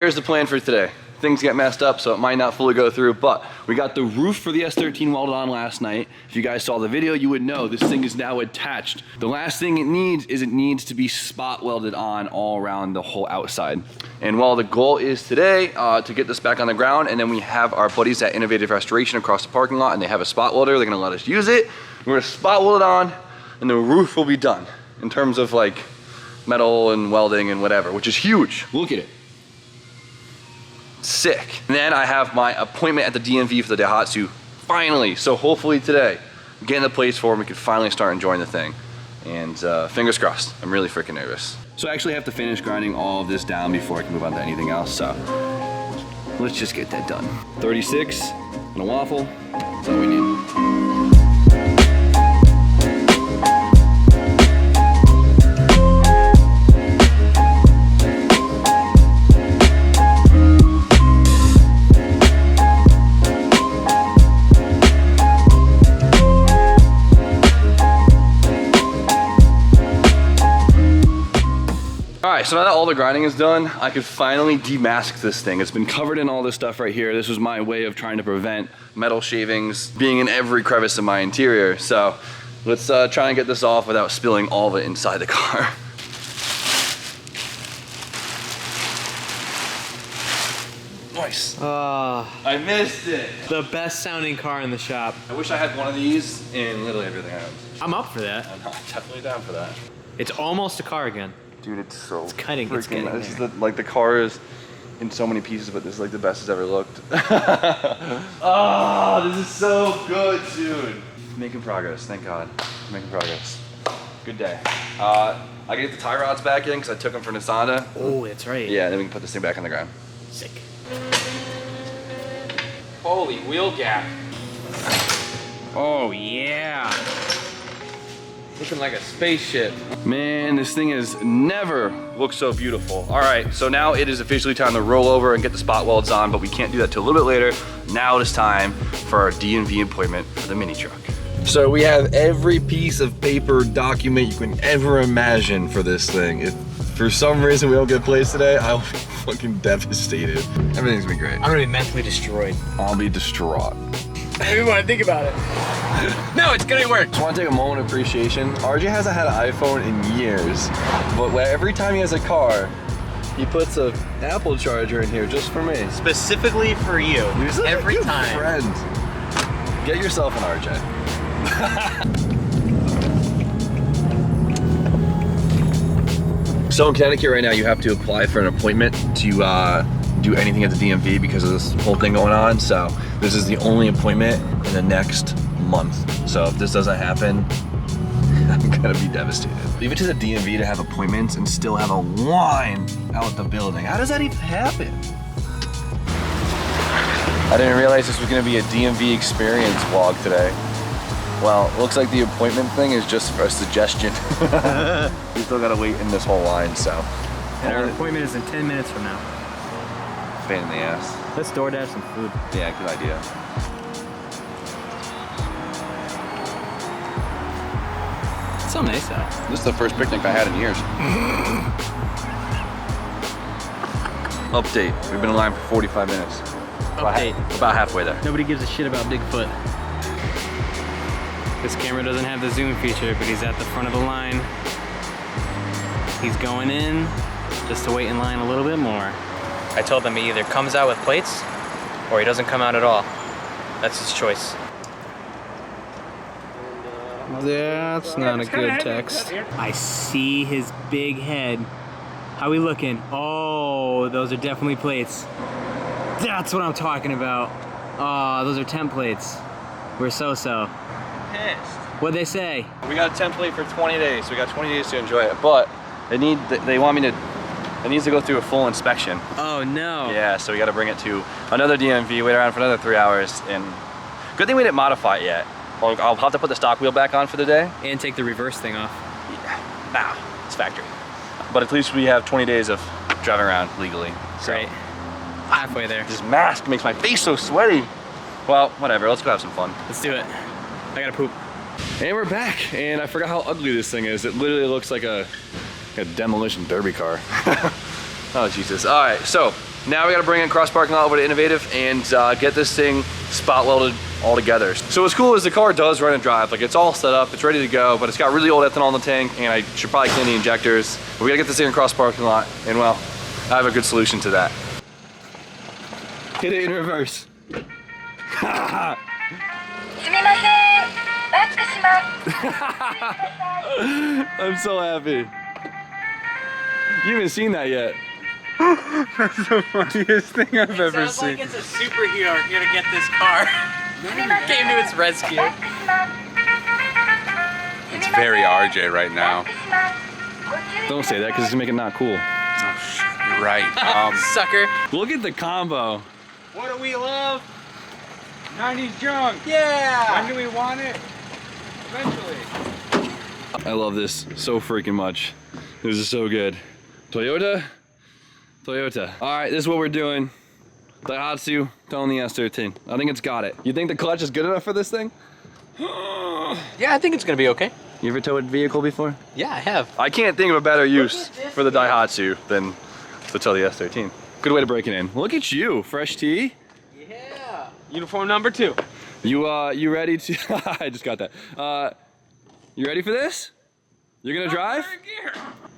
Here's the plan for today. Things get messed up, so it might not fully go through, but we got the roof for the S13 welded on last night. If you guys saw the video, you would know this thing is now attached. The last thing it needs to be spot welded on all around the whole outside. And while the goal is today to get this back on the ground, and then we have our buddies at Innovative Restoration across the parking lot, and they have a spot welder, they're gonna let us use it. We're gonna spot weld it on, and the roof will be done in terms of like metal and welding and whatever, which is huge. Look at it. Sick. And then I have my appointment at the DMV for the Daihatsu finally. So hopefully today, getting the plates for them, we can finally start enjoying the thing. And fingers crossed. I'm really freaking nervous. So I actually have to finish grinding all of this down before I can move on to anything else. So let's just get that done. 36 and a waffle. That's all we need. Alright, so now that all the grinding is done, I could finally demask this thing. It's been covered in all this stuff right here. This was my way of trying to prevent metal shavings being in every crevice of my interior. So let's try and get this off without spilling all of it inside the car. Nice. I missed it. The best sounding car in the shop. I wish I had one of these in literally everything I own. I'm up for that. I'm definitely down for that. It's almost a car again. Dude, it's so It's getting this is there. like the car is in so many pieces, but this is like the best it's ever looked. Oh, this is so good, dude. Making progress, thank God. Making progress. Good day. I can get the tie rods back in because I took them for Nisanda. Oh, that's right. Yeah, then we can put this thing back on the ground. Sick. Holy wheel gap. Oh, yeah. Looking like a spaceship. Man, this thing has never looked so beautiful. All right, so now it is officially time to roll over and get the spot welds on, but we can't do that till a little bit later. Now it is time for our DMV appointment for the mini truck. So we have every piece of paper document you can ever imagine for this thing. If for some reason we don't get plates today, I'll be fucking devastated. Everything's gonna be great. I'm gonna be mentally destroyed. I'll be distraught. I don't even want to think about it. No, it's gonna work. Just want to take a moment of appreciation. RJ hasn't had an iPhone in years, but every time he has a car, he puts an Apple charger in here just for me. Specifically for you. Every time. Friend. Get yourself an RJ. So in Connecticut right now, you have to apply for an appointment to do anything at the DMV because of this whole thing going on. So this is the only appointment in the next month. So if this doesn't happen, I'm gonna be devastated. Leave it to the DMV to have appointments and still have a line out the building. How does that even happen? I didn't realize this was gonna be a DMV experience vlog today. Well, it looks like the appointment thing is just a suggestion. We still gotta wait in this whole line, so. And our appointment is in 10 minutes from now. Pain in the ass. Let's DoorDash some food. Yeah, good idea. It's so nice out. This is the first picnic I had in years. Update, we've been in line for 45 minutes. Update. About halfway there. Nobody gives a shit about Bigfoot. This camera doesn't have the zoom feature, but he's at the front of the line. He's going in just to wait in line a little bit more. I told him he either comes out with plates or he doesn't come out at all. That's his choice. That's not a good text. I see his big head. How we looking? Oh, those are definitely plates. That's what I'm talking about. Oh, those are templates. We're so-so. Pissed. What'd they say? We got a template for 20 days, so we got 20 days to enjoy it, but they want me to, it needs to go through a full inspection. Oh no. Yeah, so we got to bring it to another DMV, wait around for another 3 hours, and good thing we didn't modify it yet. Well, I'll have to put the stock wheel back on for the day. And take the reverse thing off. Yeah. Nah, it's factory. But at least we have 20 days of driving around legally. So. Great. Halfway there. This mask makes my face so sweaty. Well, whatever, let's go have some fun. Let's do it. I gotta poop. And we're back, and I forgot how ugly this thing is. It literally looks like a demolition derby car. Oh, Jesus. All right, so Now we gotta bring it cross parking lot over to Innovative and get this thing spot welded all together. So what's cool is the car does run and drive. Like it's all set up, it's ready to go, but it's got really old ethanol in the tank and I should probably clean the injectors. But we gotta get this thing across parking lot and well, I have a good solution to that. Hit it in reverse. I'm so happy. You haven't seen that yet. That's the funniest thing I've ever Sounds seen. like it's a superhero here to get this car. Came to its rescue. It's very RJ right now. Don't say that because it's gonna make it not cool. Oh, shit, you're right. Sucker. Look at the combo. What do we love? 90s junk. Yeah. When do we want it? Eventually. I love this so freaking much. This is so good. Toyota. All right, this is what we're doing. Daihatsu, towing the S13. I think it's got it. You think the clutch is good enough for this thing? Yeah, I think it's gonna be okay. You ever towed a vehicle before? Yeah, I have. I can't think of a better use for the Daihatsu than to tow the S13. Good way to break it in. Look at you, fresh tea. Yeah. Uniform number 2. You ready to? I just got that. You ready for this? You're gonna drive?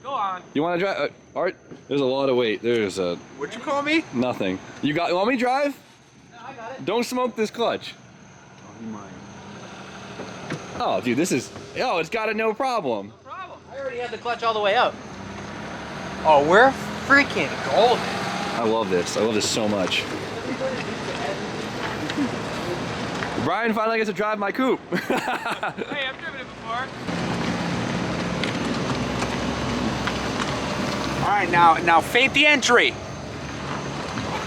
Go on. You want to drive? Art, there's a lot of weight. There's a What'd you call me? nothing. You want me to drive? No, I got it. Don't smoke this clutch. Oh, dude, this is. Oh, it's got it, no problem. Problem. I already had the clutch all the way up. Oh, we're freaking golden. I love this. I love this so much. Brian finally gets to drive my coupe. Hey, I've driven it before. All right, now fate the entry.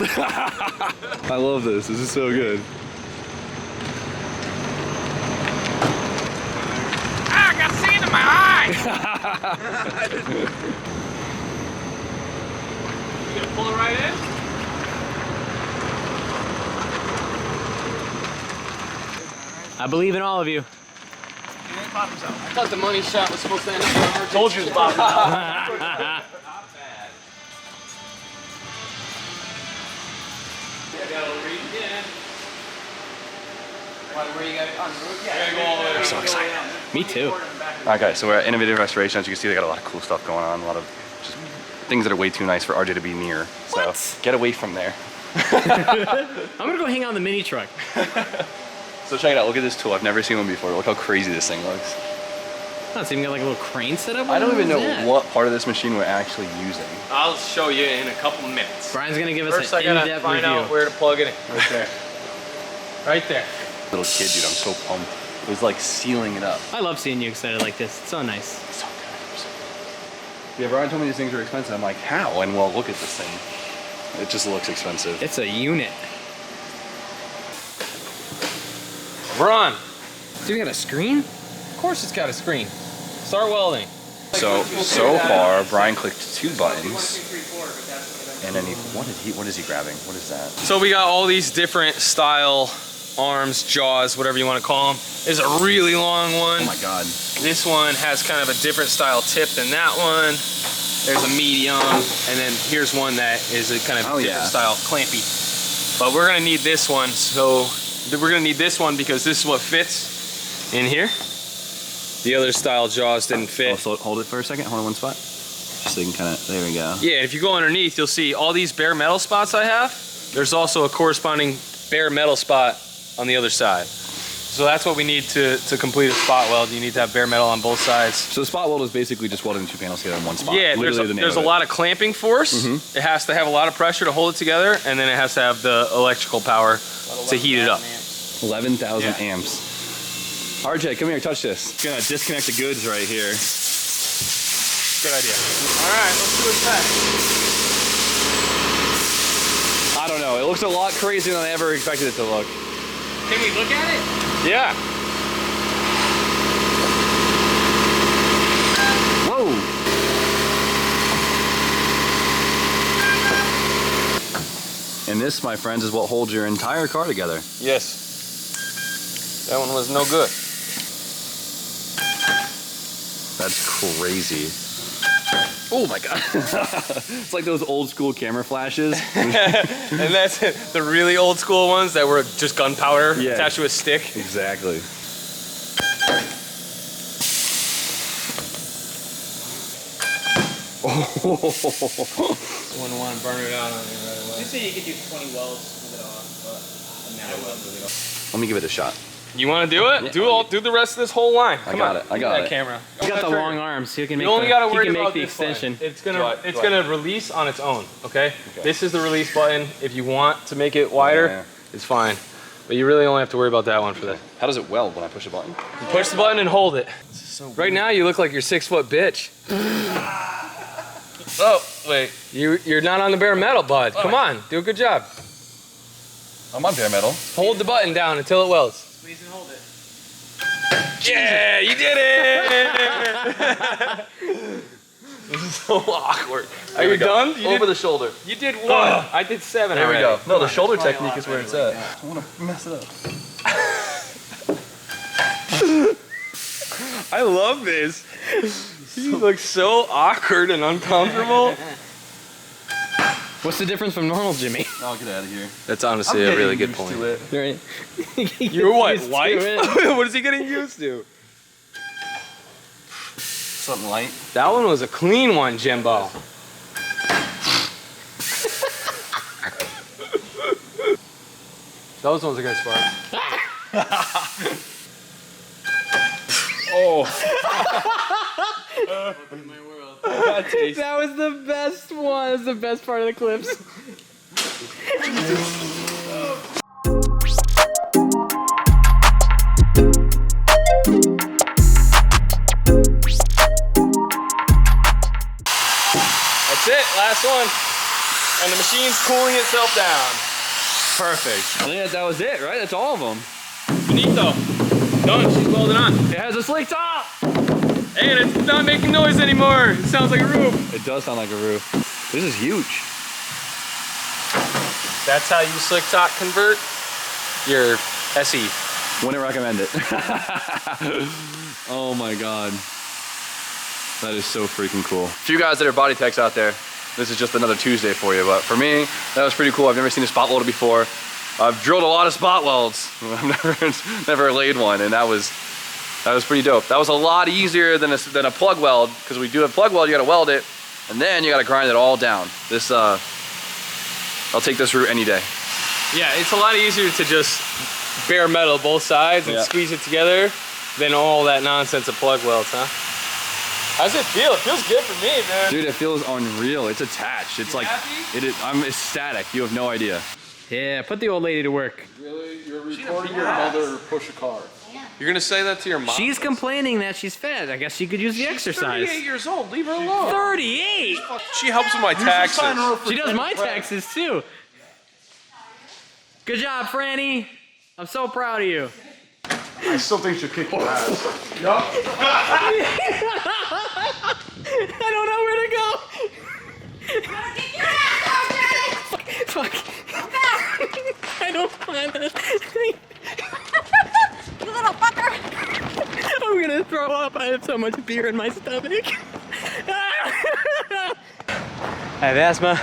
I love this. This is so good. Ah, I got sand in my eye. You gonna pull it right in? I believe in all of you. I thought the money shot was supposed to end up. Told you it was bottom out. I'm so excited. Me too. Okay, so we're at Innovative Restoration. As you can see, they got a lot of cool stuff going on. A lot of just things that are way too nice for RJ to be near. So get away from there. I'm gonna go hang out in the mini truck. So check it out. Look at this tool. I've never seen one before. Look how crazy this thing looks. Oh, it's even got like a little crane set up. I don't even know that? what part of this machine we're actually using. I'll show you in a couple minutes. Brian's gonna give us First, an I gotta in-depth find review. out where to plug it in. Right there. Right there. Little kid, dude. I'm so pumped. It was like sealing it up. I love seeing you excited like this. It's so nice. It's so good. Yeah, Brian told me these things are expensive. I'm like, how? And well, look at this thing. It just looks expensive. It's a unit. We're on. Dude, you got a screen? Of course it's got a screen. Start welding. So far, Brian clicked 2 buttons. And then what is he grabbing? What is that? So we got all these different style arms, jaws, whatever you want to call them. There's a really long one. Oh my God. This one has kind of a different style tip than that one. There's a medium, and then here's one that is a kind of different style, clampy. But we're gonna need this one, so we're gonna need this one because this is what fits in here. The other style jaws didn't fit. Also, hold it for a second. Hold it one spot. Just so you can kind of, there we go. Yeah, if you go underneath, you'll see all these bare metal spots I have. There's also a corresponding bare metal spot on the other side. So that's what we need to complete a spot weld. You need to have bare metal on both sides. So the spot weld is basically just welding 2 panels together in one spot. Yeah, Literally there's a lot of clamping force. It has to have a lot of pressure to hold it together, and then it has to have the electrical power to heat it up. 11,000 amps. RJ, come here, touch this. Gonna disconnect the goods right here. Good idea. All right, let's do a test. I don't know. It looks a lot crazier than I ever expected it to look. Can we look at it? Yeah. Whoa! And this, my friends, is what holds your entire car together. Yes. That one was no good. That's crazy. Oh my God. It's like those old school camera flashes. And that's it. The really old school ones that were just gunpowder attached to a stick. Exactly. Wouldn't want to burn it out on you right away. You said you could do 20 welds with it off, but now I will. Let me give it a shot. You want to do it? Yeah. Do the rest of this whole line. Come on. I got that it. camera. He's got the long arms, so he can make You only got to worry make about the this extension. button. It's gonna release on its own. Okay? This is the release button. If you want to make it wider, it's fine. But you really only have to worry about that one for that. How does it weld when I push a button? You push the button and hold it. Right now you look like you're 6 foot bitch. Oh wait, you're not on the bare metal, bud. Come on, do a good job. I'm on bare metal. Hold the button down until it welds. Squeeze and hold it. Yeah, you did it! This is so awkward. Are you done? Over the shoulder. You did 1. I did 7 There we already. go. No, the shoulder technique is where it's at. I want to mess it up. I love this. You look so awkward and uncomfortable. What's the difference from normal Jimmy? I'll get out of here. That's honestly a really good point. Right. You're what, white? What is he getting used to? Something light. That one was a clean one, Jimbo. Those ones are gonna spark. Oh. That was the best one. That was the best part of the clips. That's it, last one. And the machine's cooling itself down. Perfect. I think that was it, right? That's all of them. Finito. Done, she's welded on. It has a slick top. And it's not making noise anymore. It sounds like a roof. It does sound like a roof. This is huge. That's how you slick top convert your SE. Wouldn't recommend it. Oh my God. That is so freaking cool. For you guys that are body techs out there, this is just another Tuesday for you. But for me, that was pretty cool. I've never seen a spot welder before. I've drilled a lot of spot welds. I've never laid one, and that was pretty dope. That was a lot easier than a plug weld, because we do a plug weld, you gotta weld it, and then you gotta grind it all down. This, I'll take this route any day. Yeah, it's a lot easier to just bare metal both sides and squeeze it together than all that nonsense of plug welds, huh? How's it feel? It feels good for me, man. Dude, it feels unreal. It's attached. It's like, happy? it is, I'm ecstatic. You have no idea. Yeah, put the old lady to work. Really? You're recording your mother push a car? You're gonna say that to your mom? She's complaining that she's fat. I guess she could use the exercise. 38 years old. Leave her alone. 38? She helps with my taxes. She does my taxes too. Good job, Franny. I'm so proud of you. I still think she'll kick your ass. I don't know where to go. Fuck. I don't plan this. You little fucker! I'm gonna throw up. I have so much beer in my stomach. I have asthma.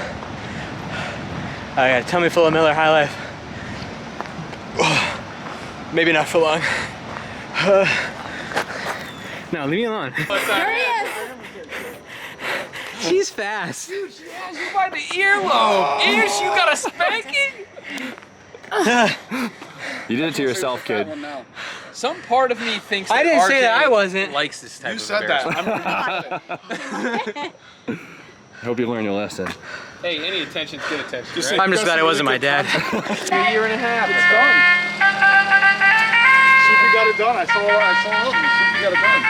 I got a tummy full of Miller High Life. Maybe not for long. No, leave me alone. There he is! She's fast. Dude, she has you by the earlobe. Ish, you got a spanking? You did it to yourself, kid. Some part of me thinks that I didn't say RJ that I wasn't. likes this type You of said that. embarrassment. I hope you learn your lesson. Hey, any attention's good attention, Just right? say- I'm just glad it wasn't my dad. 2 years and a half. It's done. See if we got it done. I saw it. See if we got it done.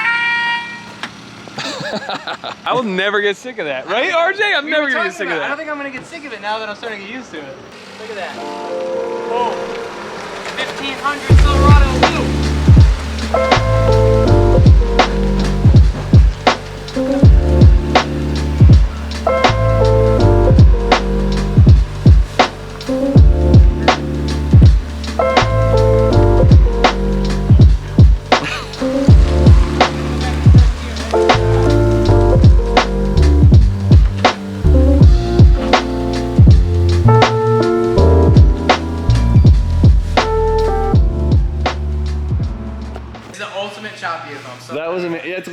I will never get sick of that, right, RJ? I'm never gonna get sick of I don't that. think I'm gonna get sick of it now that I'm starting to get used to it. Look at that. Oh, 1500 Silverado It's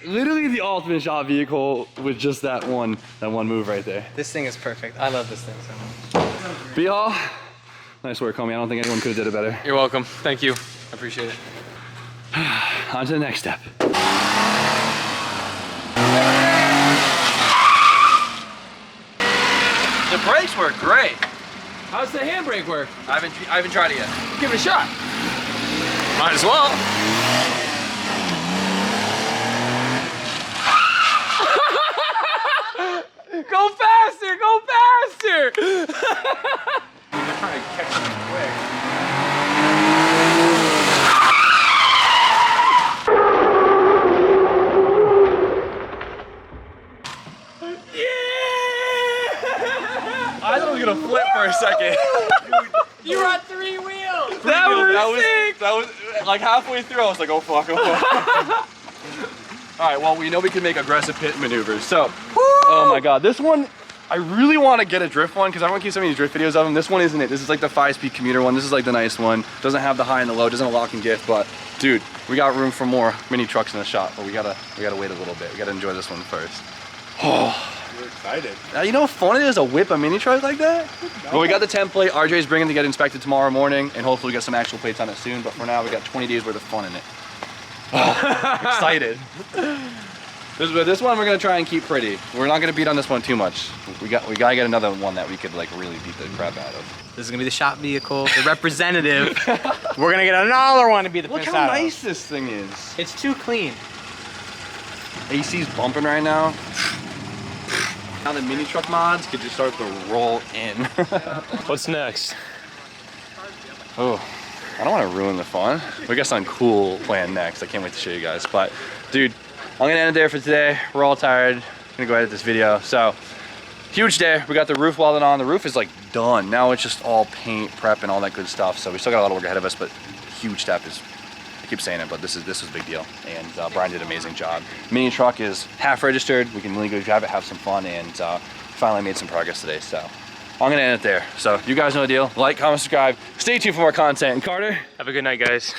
literally the ultimate shop vehicle with just that one move right there. This thing is perfect. I love this thing so much. B-Hall, nice work, homie. I don't think anyone could have did it better. You're welcome. Thank you. I appreciate it. On to the next step. The brakes work great. How's the handbrake work? I haven't tried it yet. Give it a shot. Might as well. Go faster! Go faster! They're trying to catch me quick. I thought I was gonna flip for a second. You were on 3 wheels! That was like halfway through. I was like, oh fuck, oh fuck. All right, well, we know we can make aggressive pit maneuvers. So, oh my God, this one, I really want to get a drift one because everyone keeps sending me drift videos of them. This one isn't it. This is like the 5-speed commuter one. This is like the nice one. Doesn't have the high and the low. Doesn't have lock and gift, but dude, we got room for more mini trucks in the shop. But we gotta wait a little bit. We gotta enjoy this one first. Oh. You're excited. Now, you know how fun it is to whip a mini truck like that? Well, we got the template. RJ's bringing to get inspected tomorrow morning, and hopefully we get some actual plates on it soon. But for now, we got 20 days worth of fun in it. Oh, excited. This one we're gonna try and keep pretty. We're not gonna beat on this one too much. We gotta get another one that we could like really beat the crap out of. This is gonna be the shop vehicle, the representative. We're gonna get another one to be the Look piss how out of. nice this thing is. It's too clean. AC's bumping right now. Now the mini truck mods could just start to roll in. What's next? Oh, I don't want to ruin the fun. We got something cool planned next. I can't wait to show you guys. But dude, I'm gonna end it there for today. We're all tired. I'm gonna go edit this video. So, huge day. We got the roof welded on. The roof is like done. Now it's just all paint, prep, and all that good stuff. So we still got a lot of work ahead of us, but huge step is, I keep saying it, but this is a big deal. And Brian did an amazing job. Mini truck is half registered. We can really go drive it, have some fun, and finally made some progress today. So I'm gonna end it there. So you guys know the deal. Like, comment, subscribe. Stay tuned for more content. And Carter, Have a good night, guys.